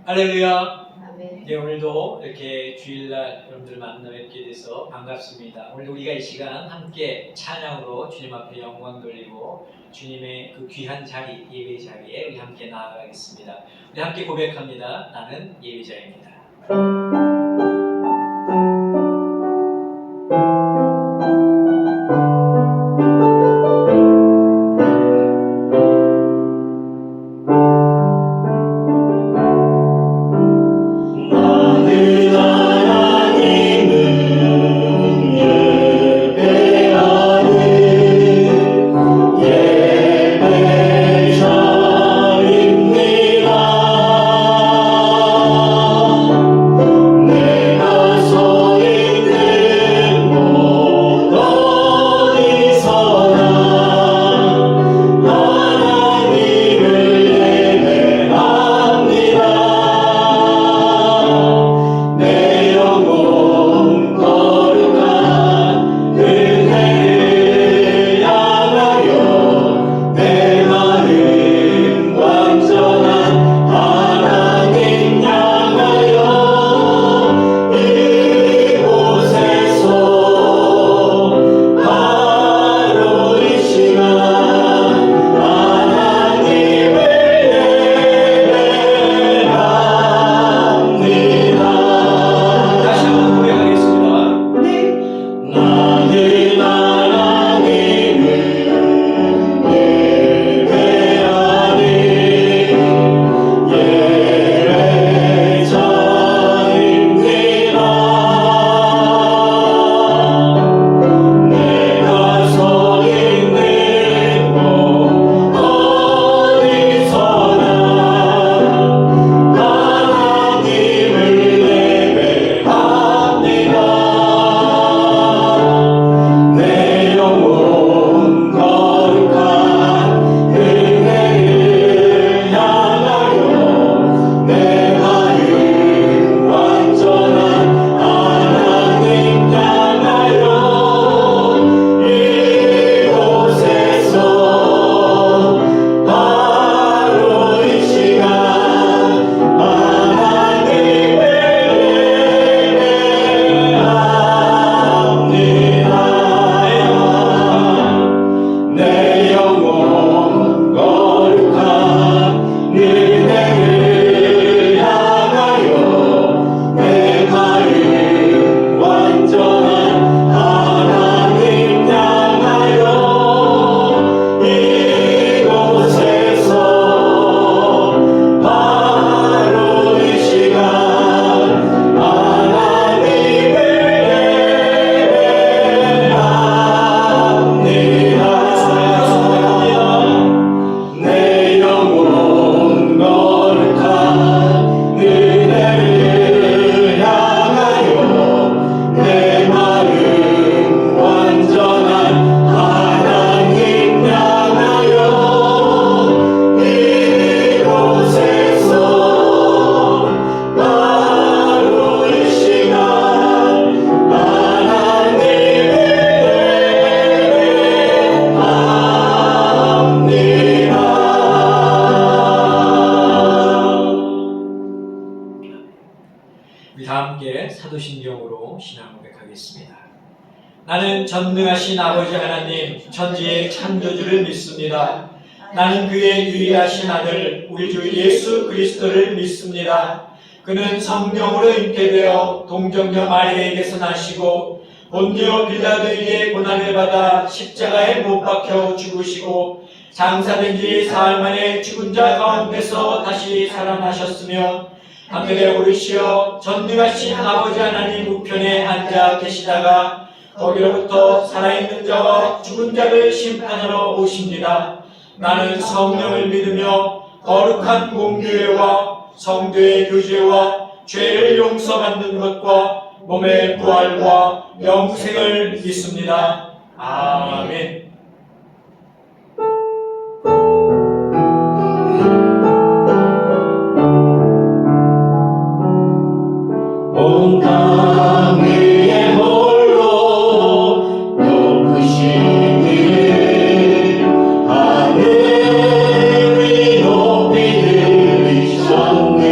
할렐루야. 아멘. 네, 오늘도 이렇게 주일날 여러분들 만나 뵙게 돼서 반갑습니다. 오늘도 우리가 이 시간 함께 찬양으로 주님 앞에 영광 돌리고 주님의 그 귀한 자리, 예배 자리에 우리 함께 나아가겠습니다. 우리 함께 고백합니다. 나는 예배자입니다. 우리 다 함께 사도신경으로 신앙 고백하겠습니다. 나는 전능하신 아버지 하나님 천지의 창조주를 믿습니다. 나는 그의 유일하신 아들 우리 주 예수 그리스도를 믿습니다. 그는 성령으로 잉태되어 동정녀 마리아에게서 나시고 본디오 빌라도에게 고난을 받아 십자가에 못 박혀 죽으시고 장사된 지 사흘 만에 죽은 자 가운데서 다시 살아나셨으며 하늘에 오르시어 전능하신 아버지 하나님 우편에 앉아 계시다가 거기로부터 살아있는 자와 죽은 자를 심판하러 오십니다. 나는 성령을 믿으며 거룩한 공교회와 성도의 교제와 죄를 용서받는 것과 몸의 부활과 영생을 믿습니다. 아멘. 온 땅 위에 홀로 높으신 일 하늘이 높이 들리셨네.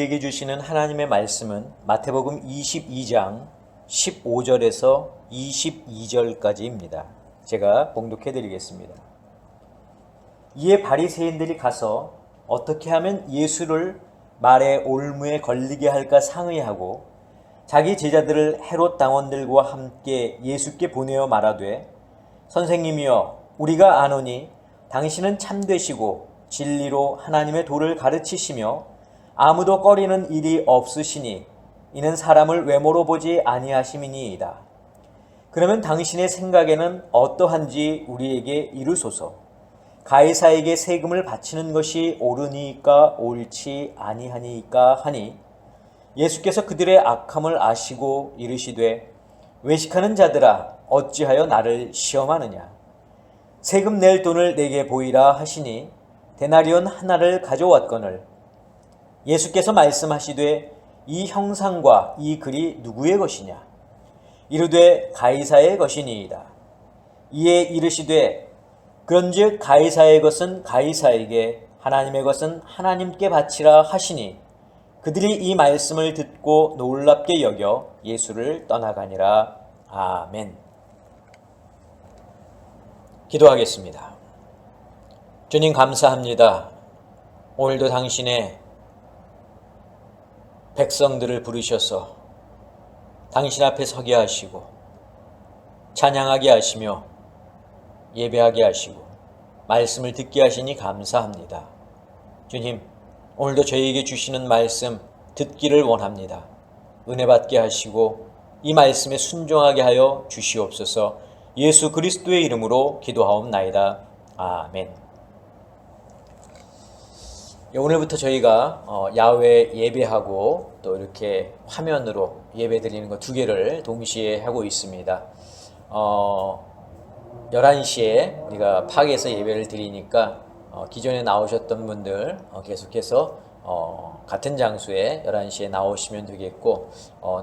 우리에게 주시는 하나님의 말씀은 마태복음 22장 15절에서 22절까지입니다. 제가 봉독해 드리겠습니다. 이에 바리새인들이 가서 어떻게 하면 예수를 말의 올무에 걸리게 할까 상의하고 자기 제자들을 헤롯 당원들과 함께 예수께 보내어 말하되 선생님이여 우리가 아노니 당신은 참되시고 진리로 하나님의 도를 가르치시며 아무도 꺼리는 일이 없으시니 이는 사람을 외모로 보지 아니하심이니이다. 그러면 당신의 생각에는 어떠한지 우리에게 이르소서. 가이사에게 세금을 바치는 것이 옳으니까 옳지 아니하니까 하니 예수께서 그들의 악함을 아시고 이르시되 외식하는 자들아 어찌하여 나를 시험하느냐. 세금 낼 돈을 내게 보이라 하시니 데나리온 하나를 가져왔거늘 예수께서 말씀하시되 이 형상과 이 글이 누구의 것이냐. 이르되 가이사의 것이니이다. 이에 이르시되 그런즉 가이사의 것은 가이사에게 하나님의 것은 하나님께 바치라 하시니 그들이 이 말씀을 듣고 놀랍게 여겨 예수를 떠나가니라. 아멘. 기도하겠습니다. 주님 감사합니다. 오늘도 당신의 백성들을 부르셔서 당신 앞에 서게 하시고 찬양하게 하시며 예배하게 하시고 말씀을 듣게 하시니 감사합니다. 주님, 오늘도 저희에게 주시는 말씀 듣기를 원합니다. 은혜 받게 하시고 이 말씀에 순종하게 하여 주시옵소서. 예수 그리스도의 이름으로 기도하옵나이다. 아멘. 오늘부터 저희가 야외 예배하고 또 이렇게 화면으로 예배 드리는 거 두 개를 동시에 하고 있습니다. 11시에 우리가 파악해서 예배를 드리니까 기존에 나오셨던 분들 계속해서 같은 장소에 11시에 나오시면 되겠고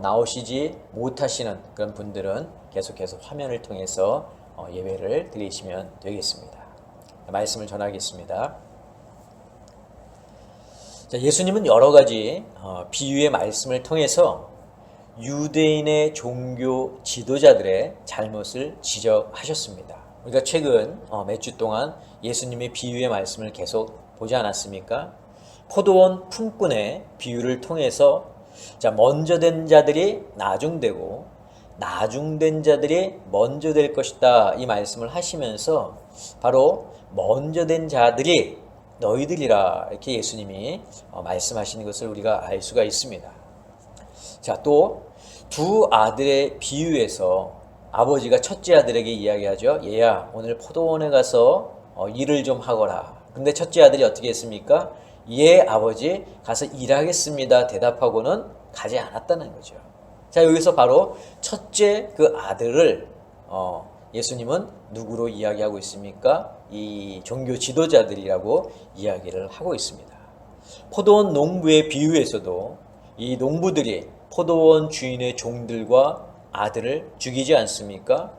나오시지 못하시는 그런 분들은 계속해서 화면을 통해서 예배를 드리시면 되겠습니다. 말씀을 전하겠습니다. 예수님은 여러 가지 비유의 말씀을 통해서 유대인의 종교 지도자들의 잘못을 지적하셨습니다. 우리가 최근 몇 주 동안 예수님의 비유의 말씀을 계속 보지 않았습니까? 포도원 품꾼의 비유를 통해서 먼저 된 자들이 나중되고 나중된 자들이 먼저 될 것이다 이 말씀을 하시면서 바로 먼저 된 자들이 너희들이라 이렇게 예수님이 말씀하시는 것을 우리가 알 수가 있습니다. 자, 또 두 아들의 비유에서 아버지가 첫째 아들에게 이야기하죠. 얘야 오늘 포도원에 가서 일을 좀 하거라. 근데 첫째 아들이 어떻게 했습니까? 예 아버지 가서 일하겠습니다 대답하고는 가지 않았다는 거죠. 자, 여기서 바로 첫째 그 아들을 예수님은 누구로 이야기하고 있습니까? 이 종교 지도자들이라고 이야기를 하고 있습니다. 포도원 농부의 비유에서도 이 농부들이 포도원 주인의 종들과 아들을 죽이지 않습니까?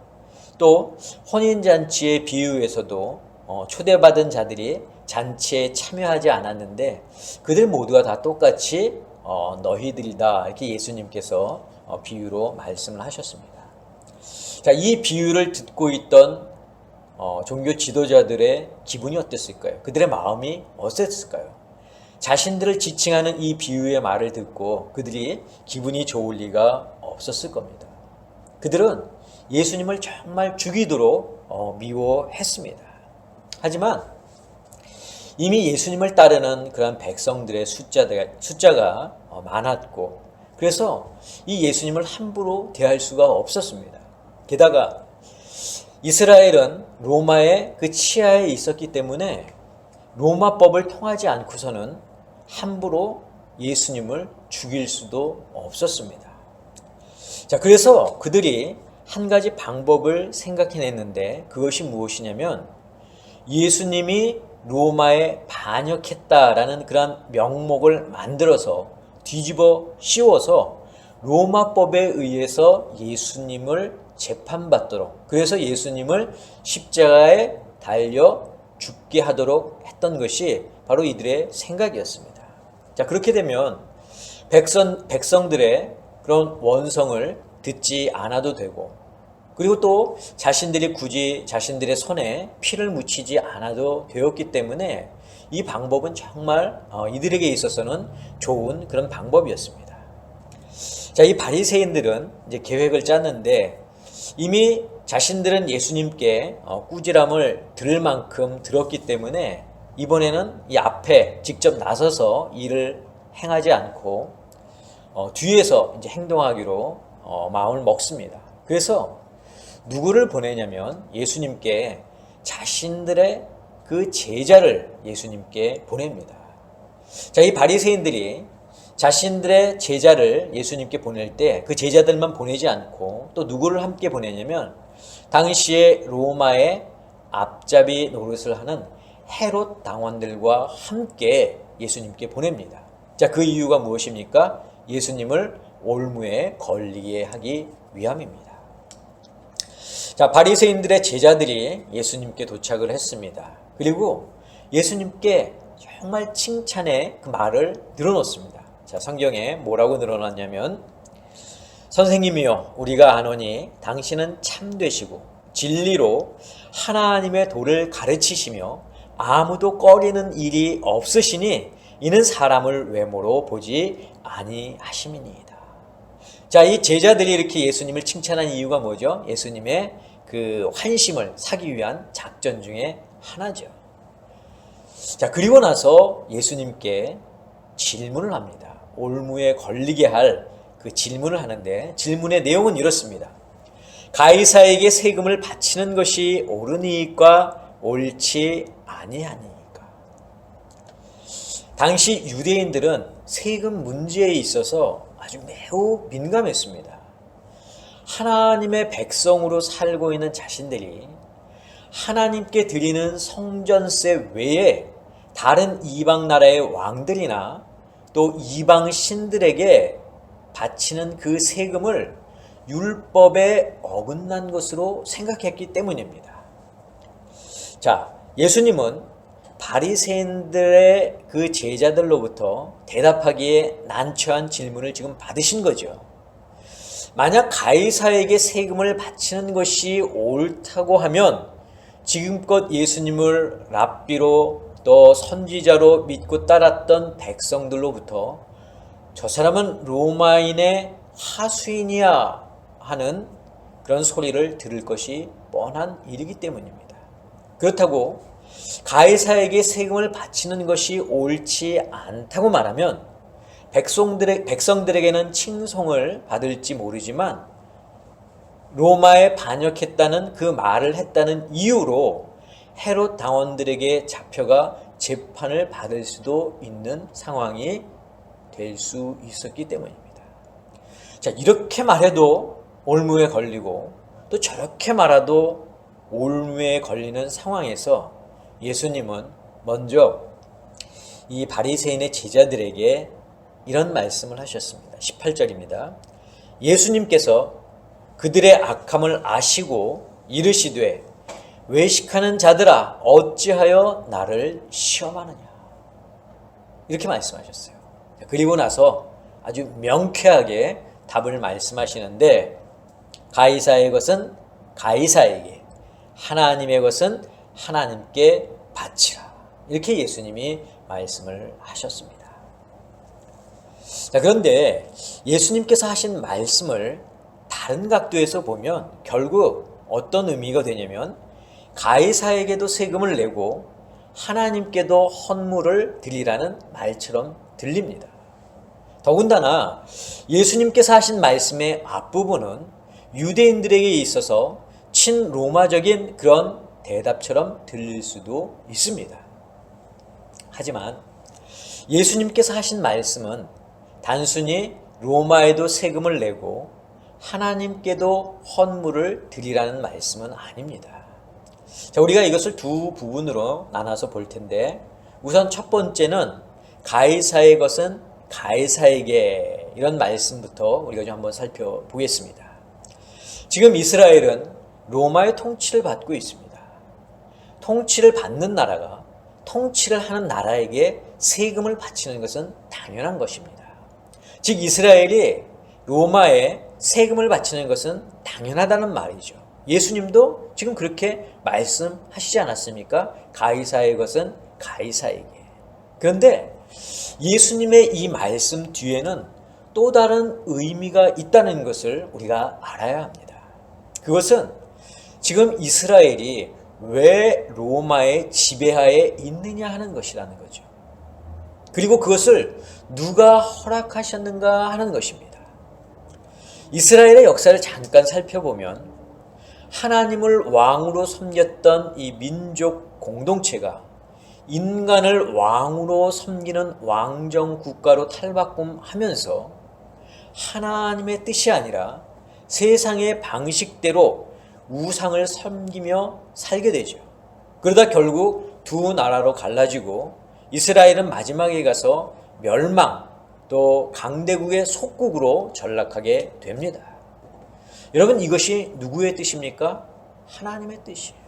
또 혼인잔치의 비유에서도 초대받은 자들이 잔치에 참여하지 않았는데 그들 모두가 다 똑같이 너희들이다 이렇게 예수님께서 비유로 말씀을 하셨습니다. 자, 이 비유를 듣고 있던 종교 지도자들의 기분이 어땠을까요? 그들의 마음이 어땠을까요? 자신들을 지칭하는 이 비유의 말을 듣고 그들이 기분이 좋을 리가 없었을 겁니다. 그들은 예수님을 정말 죽이도록 미워했습니다. 하지만 이미 예수님을 따르는 그런 백성들의 숫자가 많았고 그래서 이 예수님을 함부로 대할 수가 없었습니다. 게다가 이스라엘은 로마의 그 치하에 있었기 때문에 로마법을 통하지 않고서는 함부로 예수님을 죽일 수도 없었습니다. 자, 그래서 그들이 한 가지 방법을 생각해냈는데 그것이 무엇이냐면 예수님이 로마에 반역했다라는 그런 명목을 만들어서 뒤집어 씌워서 로마법에 의해서 예수님을 재판받도록 그래서 예수님을 십자가에 달려 죽게 하도록 했던 것이 바로 이들의 생각이었습니다. 자, 그렇게 되면 백성들의 그런 원성을 듣지 않아도 되고, 그리고 또 자신들이 굳이 자신들의 손에 피를 묻히지 않아도 되었기 때문에 이 방법은 정말 이들에게 있어서는 좋은 그런 방법이었습니다. 자, 이 바리새인들은 이제 계획을 짰는데 이미 자신들은 예수님께 꾸지람을 들을 만큼 들었기 때문에 이번에는 이 앞에 직접 나서서 일을 행하지 않고 뒤에서 이제 행동하기로 마음을 먹습니다. 그래서 누구를 보내냐면 예수님께 자신들의 그 제자를 예수님께 보냅니다. 자, 이 바리새인들이 자신들의 제자를 예수님께 보낼 때 그 제자들만 보내지 않고 또 누구를 함께 보내냐면 당시에 로마의 앞잡이 노릇을 하는 헤롯 당원들과 함께 예수님께 보냅니다. 자, 그 이유가 무엇입니까? 예수님을 올무에 걸리게 하기 위함입니다. 자, 바리새인들의 제자들이 예수님께 도착을 했습니다. 그리고 예수님께 정말 칭찬의 그 말을 늘어놓습니다. 자, 성경에 뭐라고 늘어났냐면 선생님이여 우리가 아노니 당신은 참되시고 진리로 하나님의 도를 가르치시며 아무도 꺼리는 일이 없으시니 이는 사람을 외모로 보지 아니하심이니이다. 자, 이 제자들이 이렇게 예수님을 칭찬한 이유가 뭐죠? 예수님의 그 환심을 사기 위한 작전 중에 하나죠. 자, 그리고 나서 예수님께 질문을 합니다. 올무에 걸리게 할 그 질문을 하는데 질문의 내용은 이렇습니다. 가이사에게 세금을 바치는 것이 옳으니까 옳지 아니하니까. 당시 유대인들은 세금 문제에 있어서 아주 매우 민감했습니다. 하나님의 백성으로 살고 있는 자신들이 하나님께 드리는 성전세 외에 다른 이방 나라의 왕들이나 또 이방 신들에게 바치는 그 세금을 율법에 어긋난 것으로 생각했기 때문입니다. 자, 예수님은 바리새인들의 그 제자들로부터 대답하기에 난처한 질문을 지금 받으신 거죠. 만약 가이사에게 세금을 바치는 것이 옳다고 하면 지금껏 예수님을 랍비로 또 선지자로 믿고 따랐던 백성들로부터 저 사람은 로마인의 하수인이야 하는 그런 소리를 들을 것이 뻔한 일이기 때문입니다. 그렇다고 가이사에게 세금을 바치는 것이 옳지 않다고 말하면 백성들에게는 칭송을 받을지 모르지만 로마에 반역했다는 그 말을 했다는 이유로 헤롯 당원들에게 잡혀가 재판을 받을 수도 있는 상황이 될 수 있었기 때문입니다. 자, 이렇게 말해도 올무에 걸리고 또 저렇게 말해도 올무에 걸리는 상황에서 예수님은 먼저 이 바리새인의 제자들에게 이런 말씀을 하셨습니다. 18절입니다. 예수님께서 그들의 악함을 아시고 이르시되 외식하는 자들아 어찌하여 나를 시험하느냐. 이렇게 말씀하셨어요. 그리고 나서 아주 명쾌하게 답을 말씀하시는데 가이사의 것은 가이사에게 하나님의 것은 하나님께 바치라. 이렇게 예수님이 말씀을 하셨습니다. 자, 그런데 예수님께서 하신 말씀을 다른 각도에서 보면 결국 어떤 의미가 되냐면 가이사에게도 세금을 내고 하나님께도 헌물을 드리라는 말처럼 들립니다. 더군다나 예수님께서 하신 말씀의 앞부분은 유대인들에게 있어서 친로마적인 그런 대답처럼 들릴 수도 있습니다. 하지만 예수님께서 하신 말씀은 단순히 로마에도 세금을 내고 하나님께도 헌물을 드리라는 말씀은 아닙니다. 자, 우리가 이것을 두 부분으로 나눠서 볼 텐데 우선 첫 번째는 가이사의 것은 가이사에게 이런 말씀부터 우리가 좀 한번 살펴보겠습니다. 지금 이스라엘은 로마의 통치를 받고 있습니다. 통치를 받는 나라가 통치를 하는 나라에게 세금을 바치는 것은 당연한 것입니다. 즉 이스라엘이 로마에 세금을 바치는 것은 당연하다는 말이죠. 예수님도 지금 그렇게 말씀하시지 않았습니까? 가이사의 것은 가이사에게. 그런데 예수님의 이 말씀 뒤에는 또 다른 의미가 있다는 것을 우리가 알아야 합니다. 그것은 지금 이스라엘이 왜 로마의 지배하에 있느냐 하는 것이라는 거죠. 그리고 그것을 누가 허락하셨는가 하는 것입니다. 이스라엘의 역사를 잠깐 살펴보면 하나님을 왕으로 섬겼던 이 민족 공동체가 인간을 왕으로 섬기는 왕정 국가로 탈바꿈하면서 하나님의 뜻이 아니라 세상의 방식대로 우상을 섬기며 살게 되죠. 그러다 결국 두 나라로 갈라지고 이스라엘은 마지막에 가서 멸망 또 강대국의 속국으로 전락하게 됩니다. 여러분 이것이 누구의 뜻입니까? 하나님의 뜻이에요.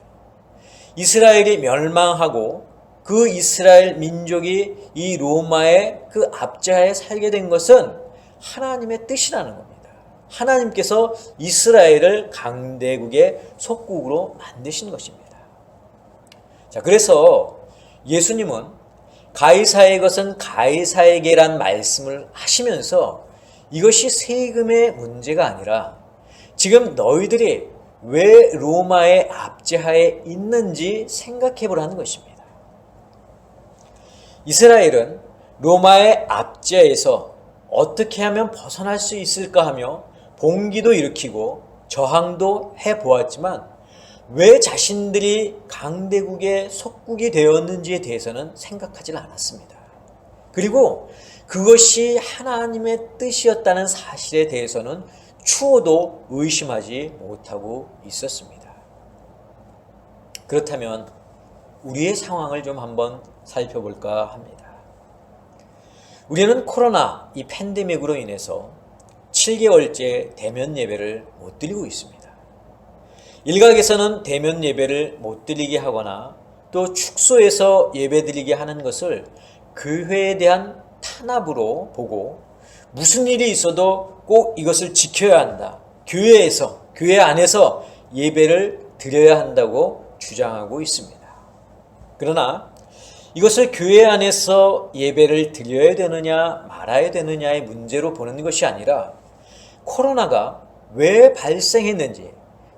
이스라엘이 멸망하고 그 이스라엘 민족이 이 로마의 그 압제하에 살게 된 것은 하나님의 뜻이라는 겁니다. 하나님께서 이스라엘을 강대국의 속국으로 만드신 것입니다. 자, 그래서 예수님은 가이사의 것은 가이사에게란 말씀을 하시면서 이것이 세금의 문제가 아니라 지금 너희들이 왜 로마의 압제하에 있는지 생각해 보라는 것입니다. 이스라엘은 로마의 압제에서 어떻게 하면 벗어날 수 있을까 하며 봉기도 일으키고 저항도 해보았지만 왜 자신들이 강대국의 속국이 되었는지에 대해서는 생각하지 않았습니다. 그리고 그것이 하나님의 뜻이었다는 사실에 대해서는 추호도 의심하지 못하고 있었습니다. 그렇다면 우리의 상황을 좀 한번 살펴볼까 합니다. 우리는 코로나 이 팬데믹으로 인해서 7개월째 대면 예배를 못 드리고 있습니다. 일각에서는 대면 예배를 못 드리게 하거나 또 축소해서 예배 드리게 하는 것을 교회에 대한 탄압으로 보고 무슨 일이 있어도 꼭 이것을 지켜야 한다. 교회 안에서 예배를 드려야 한다고 주장하고 있습니다. 그러나 이것을 교회 안에서 예배를 드려야 되느냐 말아야 되느냐의 문제로 보는 것이 아니라 코로나가 왜 발생했는지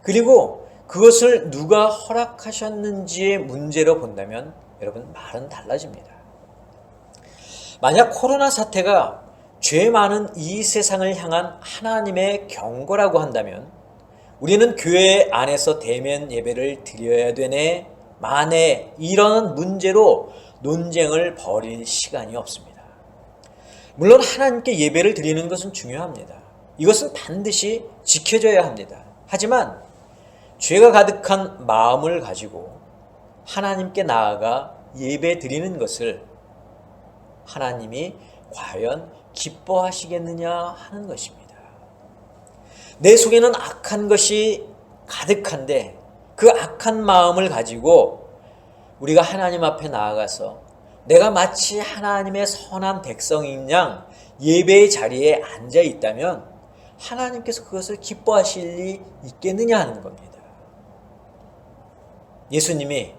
그리고 그것을 누가 허락하셨는지의 문제로 본다면 여러분 말은 달라집니다. 만약 코로나 사태가 죄 많은 이 세상을 향한 하나님의 경고라고 한다면 우리는 교회 안에서 대면 예배를 드려야 되네 마네 이런 문제로 논쟁을 벌일 시간이 없습니다. 물론 하나님께 예배를 드리는 것은 중요합니다. 이것은 반드시 지켜져야 합니다. 하지만 죄가 가득한 마음을 가지고 하나님께 나아가 예배 드리는 것을 하나님이 과연 기뻐하시겠느냐 하는 것입니다. 내 속에는 악한 것이 가득한데 그 악한 마음을 가지고 우리가 하나님 앞에 나아가서 내가 마치 하나님의 선한 백성인 양 예배의 자리에 앉아 있다면 하나님께서 그것을 기뻐하실 리 있겠느냐 하는 겁니다. 예수님이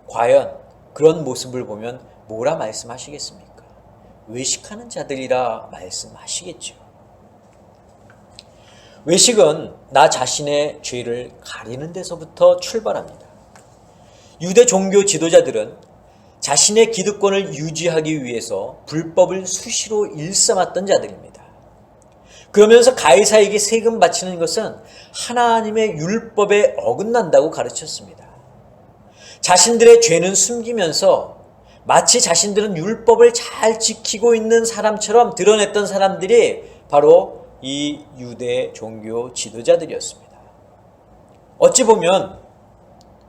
과연 그런 모습을 보면 뭐라 말씀하시겠습니까? 외식하는 자들이라 말씀하시겠죠. 외식은 나 자신의 죄를 가리는 데서부터 출발합니다. 유대 종교 지도자들은 자신의 기득권을 유지하기 위해서 불법을 수시로 일삼았던 자들입니다. 그러면서 가이사에게 세금 바치는 것은 하나님의 율법에 어긋난다고 가르쳤습니다. 자신들의 죄는 숨기면서 마치 자신들은 율법을 잘 지키고 있는 사람처럼 드러냈던 사람들이 바로 이 유대 종교 지도자들이었습니다. 어찌 보면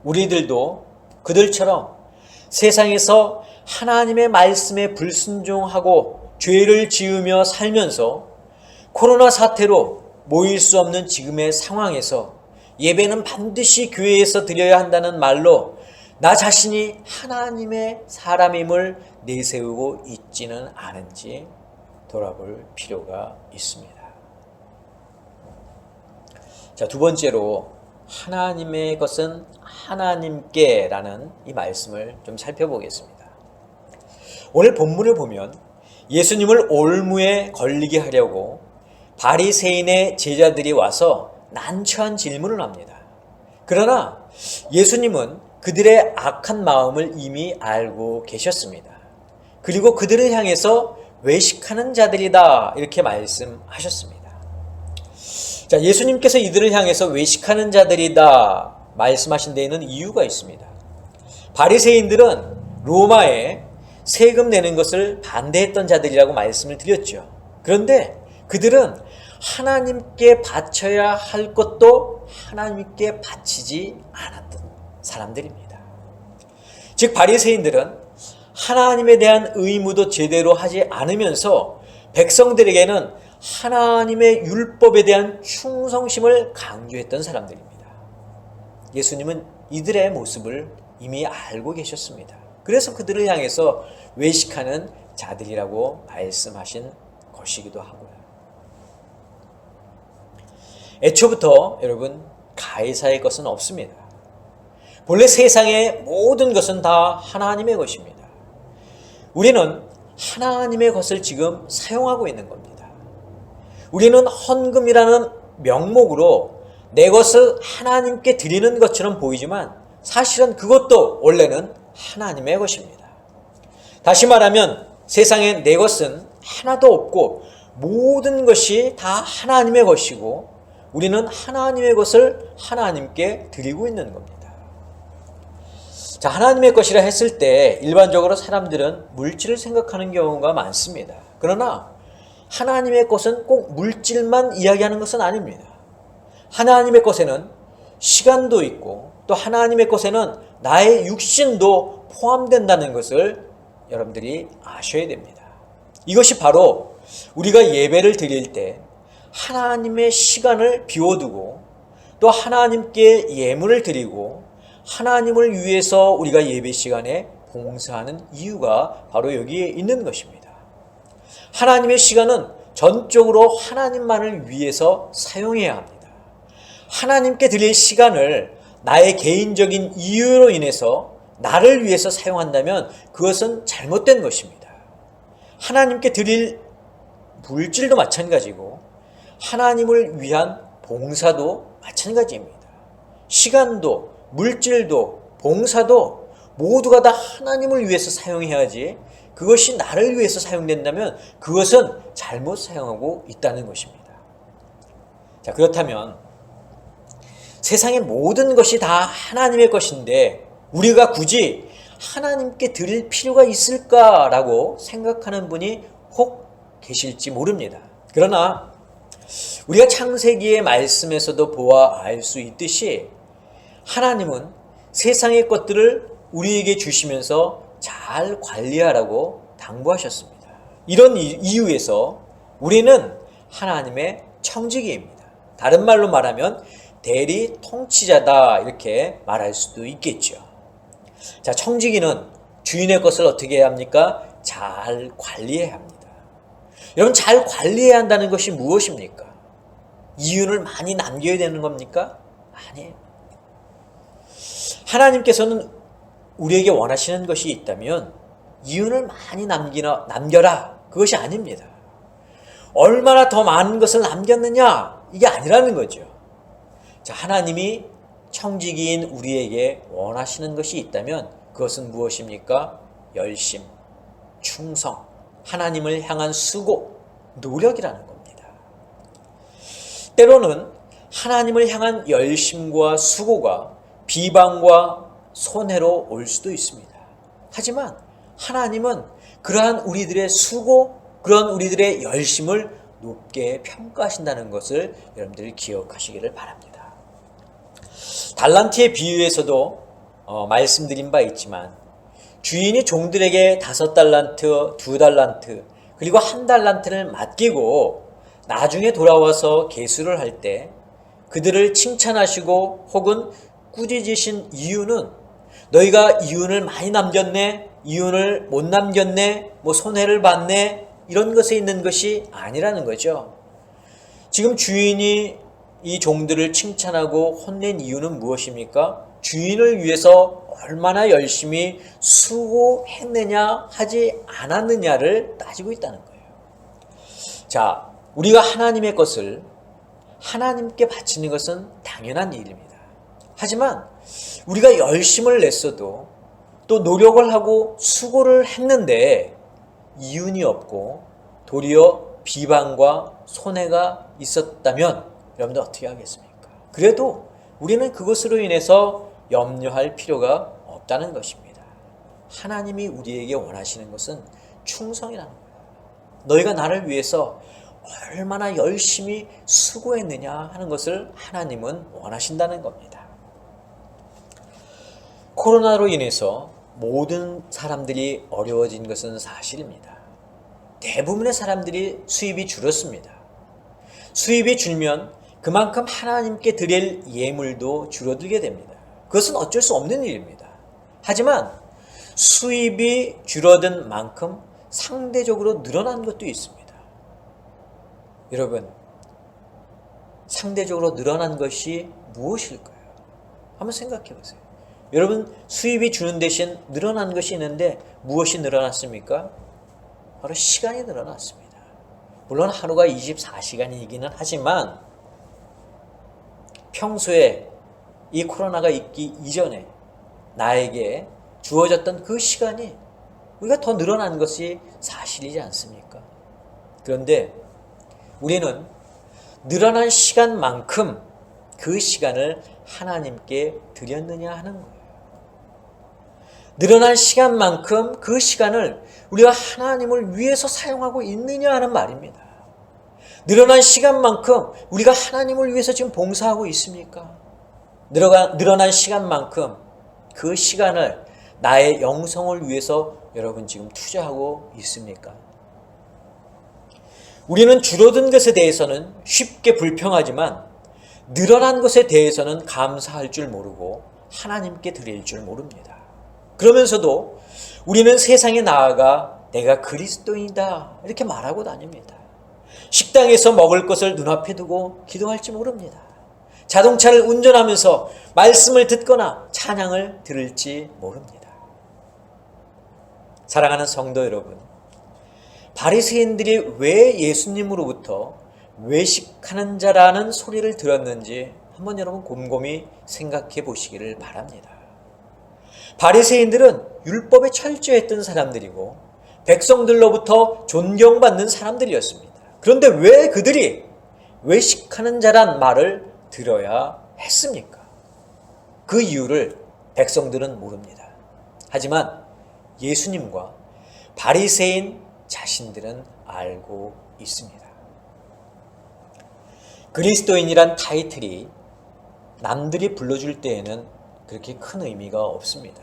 우리들도 그들처럼 세상에서 하나님의 말씀에 불순종하고 죄를 지으며 살면서 코로나 사태로 모일 수 없는 지금의 상황에서 예배는 반드시 교회에서 드려야 한다는 말로 나 자신이 하나님의 사람임을 내세우고 있지는 않은지 돌아볼 필요가 있습니다. 자, 두 번째로 하나님의 것은 하나님께라는 이 말씀을 좀 살펴보겠습니다. 오늘 본문을 보면 예수님을 올무에 걸리게 하려고 바리새인의 제자들이 와서 난처한 질문을 합니다. 그러나 예수님은 그들의 악한 마음을 이미 알고 계셨습니다. 그리고 그들을 향해서 외식하는 자들이다 이렇게 말씀하셨습니다. 자, 예수님께서 이들을 향해서 외식하는 자들이다 말씀하신 데에는 이유가 있습니다. 바리새인들은 로마에 세금 내는 것을 반대했던 자들이라고 말씀을 드렸죠. 그런데 그들은 하나님께 바쳐야 할 것도 하나님께 바치지 않았던 사람들입니다. 즉 바리새인들은 하나님에 대한 의무도 제대로 하지 않으면서 백성들에게는 하나님의 율법에 대한 충성심을 강조했던 사람들입니다. 예수님은 이들의 모습을 이미 알고 계셨습니다. 그래서 그들을 향해서 외식하는 자들이라고 말씀하신 것이기도 하고요. 애초부터 여러분 가이사의 것은 없습니다. 본래 세상의 모든 것은 다 하나님의 것입니다. 우리는 하나님의 것을 지금 사용하고 있는 겁니다. 우리는 헌금이라는 명목으로 내 것을 하나님께 드리는 것처럼 보이지만 사실은 그것도 원래는 하나님의 것입니다. 다시 말하면 세상에 내 것은 하나도 없고 모든 것이 다 하나님의 것이고 우리는 하나님의 것을 하나님께 드리고 있는 겁니다. 자, 하나님의 것이라 했을 때 일반적으로 사람들은 물질을 생각하는 경우가 많습니다. 그러나 하나님의 것은 꼭 물질만 이야기하는 것은 아닙니다. 하나님의 것에는 시간도 있고 또 하나님의 것에는 나의 육신도 포함된다는 것을 여러분들이 아셔야 됩니다. 이것이 바로 우리가 예배를 드릴 때 하나님의 시간을 비워두고 또 하나님께 예물을 드리고 하나님을 위해서 우리가 예배 시간에 봉사하는 이유가 바로 여기에 있는 것입니다. 하나님의 시간은 전적으로 하나님만을 위해서 사용해야 합니다. 하나님께 드릴 시간을 나의 개인적인 이유로 인해서 나를 위해서 사용한다면 그것은 잘못된 것입니다. 하나님께 드릴 물질도 마찬가지고 하나님을 위한 봉사도 마찬가지입니다. 시간도 물질도 봉사도 모두가 다 하나님을 위해서 사용해야지 그것이 나를 위해서 사용된다면 그것은 잘못 사용하고 있다는 것입니다. 자, 그렇다면 세상의 모든 것이 다 하나님의 것인데 우리가 굳이 하나님께 드릴 필요가 있을까라고 생각하는 분이 혹 계실지 모릅니다. 그러나 우리가 창세기의 말씀에서도 보아 알 수 있듯이 하나님은 세상의 것들을 우리에게 주시면서 잘 관리하라고 당부하셨습니다. 이런 이유에서 우리는 하나님의 청지기입니다. 다른 말로 말하면 대리 통치자다 이렇게 말할 수도 있겠죠. 자, 청지기는 주인의 것을 어떻게 해야 합니까? 잘 관리해야 합니다. 여러분, 잘 관리해야 한다는 것이 무엇입니까? 이윤을 많이 남겨야 되는 겁니까? 아니에요. 하나님께서는 우리에게 원하시는 것이 있다면 이윤을 많이 남겨라 그것이 아닙니다. 얼마나 더 많은 것을 남겼느냐 이게 아니라는 거죠. 자, 하나님이 청지기인 우리에게 원하시는 것이 있다면 그것은 무엇입니까? 열심, 충성, 하나님을 향한 수고, 노력이라는 겁니다. 때로는 하나님을 향한 열심과 수고가 비방과 손해로 올 수도 있습니다. 하지만 하나님은 그러한 우리들의 수고, 그런 우리들의 열심을 높게 평가하신다는 것을 여러분들이 기억하시기를 바랍니다. 달란트의 비유에서도 말씀드린 바 있지만 주인이 종들에게 5달란트, 2달란트, 그리고 1달란트를 맡기고 나중에 돌아와서 계수를 할 때 그들을 칭찬하시고 혹은 꾸짖으신 이유는 너희가 이윤을 많이 남겼네, 이윤을 못 남겼네, 손해를 봤네 이런 것에 있는 것이 아니라는 거죠. 지금 주인이 이 종들을 칭찬하고 혼낸 이유는 무엇입니까? 주인을 위해서 얼마나 열심히 수고했느냐 하지 않았느냐를 따지고 있다는 거예요. 자, 우리가 하나님의 것을 하나님께 바치는 것은 당연한 일입니다. 하지만 우리가 열심을 냈어도 또 노력을 하고 수고를 했는데 이윤이 없고 도리어 비방과 손해가 있었다면 여러분들 어떻게 하겠습니까? 그래도 우리는 그것으로 인해서 염려할 필요가 없다는 것입니다. 하나님이 우리에게 원하시는 것은 충성이라는 거예요. 너희가 나를 위해서 얼마나 열심히 수고했느냐 하는 것을 하나님은 원하신다는 겁니다. 코로나로 인해서 모든 사람들이 어려워진 것은 사실입니다. 대부분의 사람들이 수입이 줄었습니다. 수입이 줄면 그만큼 하나님께 드릴 예물도 줄어들게 됩니다. 그것은 어쩔 수 없는 일입니다. 하지만 수입이 줄어든 만큼 상대적으로 늘어난 것도 있습니다. 여러분, 상대적으로 늘어난 것이 무엇일까요? 한번 생각해 보세요. 여러분, 수입이 주는 대신 늘어난 것이 있는데 무엇이 늘어났습니까? 바로 시간이 늘어났습니다. 물론 하루가 24시간이기는 하지만 평소에 이 코로나가 있기 이전에 나에게 주어졌던 그 시간이 우리가 더 늘어난 것이 사실이지 않습니까? 그런데 우리는 늘어난 시간만큼 그 시간을 하나님께 드렸느냐 하는 거예요. 늘어난 시간만큼 그 시간을 우리가 하나님을 위해서 사용하고 있느냐 하는 말입니다. 늘어난 시간만큼 우리가 하나님을 위해서 지금 봉사하고 있습니까? 늘어난 시간만큼 그 시간을 나의 영성을 위해서 여러분 지금 투자하고 있습니까? 우리는 줄어든 것에 대해서는 쉽게 불평하지만 늘어난 것에 대해서는 감사할 줄 모르고 하나님께 드릴 줄 모릅니다. 그러면서도 우리는 세상에 나아가 내가 그리스도인이다 이렇게 말하고 다닙니다. 식당에서 먹을 것을 눈앞에 두고 기도할지 모릅니다. 자동차를 운전하면서 말씀을 듣거나 찬양을 들을지 모릅니다. 사랑하는 성도 여러분, 바리새인들이 왜 예수님으로부터 외식하는 자라는 소리를 들었는지 한번 여러분 곰곰이 생각해 보시기를 바랍니다. 바리새인들은 율법에 철저했던 사람들이고 백성들로부터 존경받는 사람들이었습니다. 그런데 왜 그들이 외식하는 자란 말을 들어야 했습니까? 그 이유를 백성들은 모릅니다. 하지만 예수님과 바리새인 자신들은 알고 있습니다. 그리스도인이란 타이틀이 남들이 불러줄 때에는 그렇게 큰 의미가 없습니다.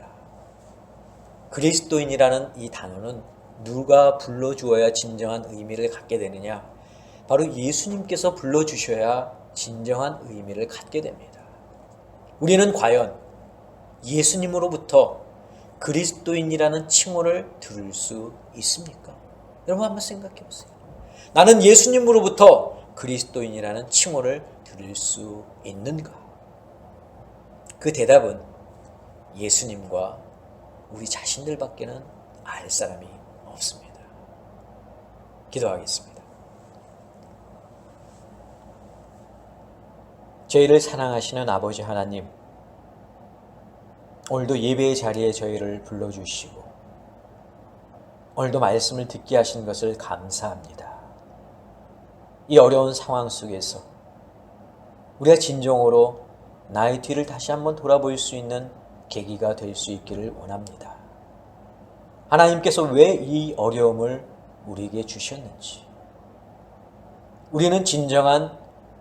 그리스도인이라는 이 단어는 누가 불러주어야 진정한 의미를 갖게 되느냐? 바로 예수님께서 불러주셔야 진정한 의미를 갖게 됩니다. 우리는 과연 예수님으로부터 그리스도인이라는 칭호를 들을 수 있습니까? 여러분 한번 생각해 보세요. 나는 예수님으로부터 그리스도인이라는 칭호를 들을 수 있는가? 그 대답은 예수님과 우리 자신들밖에는 알 사람이 없습니다. 기도하겠습니다. 저희를 사랑하시는 아버지 하나님, 오늘도 예배의 자리에 저희를 불러주시고 오늘도 말씀을 듣게 하신 것을 감사합니다. 이 어려운 상황 속에서 우리가 진정으로 나의 뒤를 다시 한번 돌아볼 수 있는 계기가 될 수 있기를 원합니다. 하나님께서 왜 이 어려움을 우리에게 주셨는지, 우리는 진정한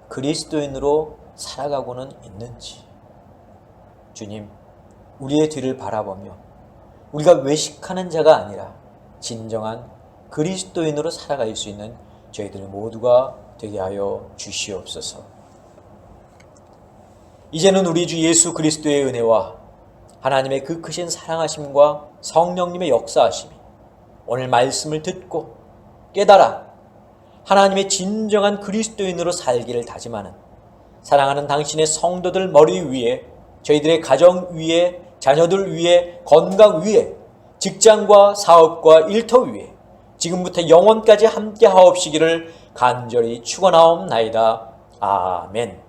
그리스도인으로 살아가고는 있는지, 주님, 우리의 뒤를 바라보며 우리가 외식하는 자가 아니라 진정한 그리스도인으로 살아갈 수 있는 저희들 모두가 되게 하여 주시옵소서. 이제는 우리 주 예수 그리스도의 은혜와 하나님의 그 크신 사랑하심과 성령님의 역사하심이 오늘 말씀을 듣고 깨달아 하나님의 진정한 그리스도인으로 살기를 다짐하는 사랑하는 당신의 성도들 머리 위에, 저희들의 가정 위에, 자녀들 위에, 건강 위에, 직장과 사업과 일터 위에 지금부터 영원까지 함께 하옵시기를 간절히 축원하옵나이다. 아멘.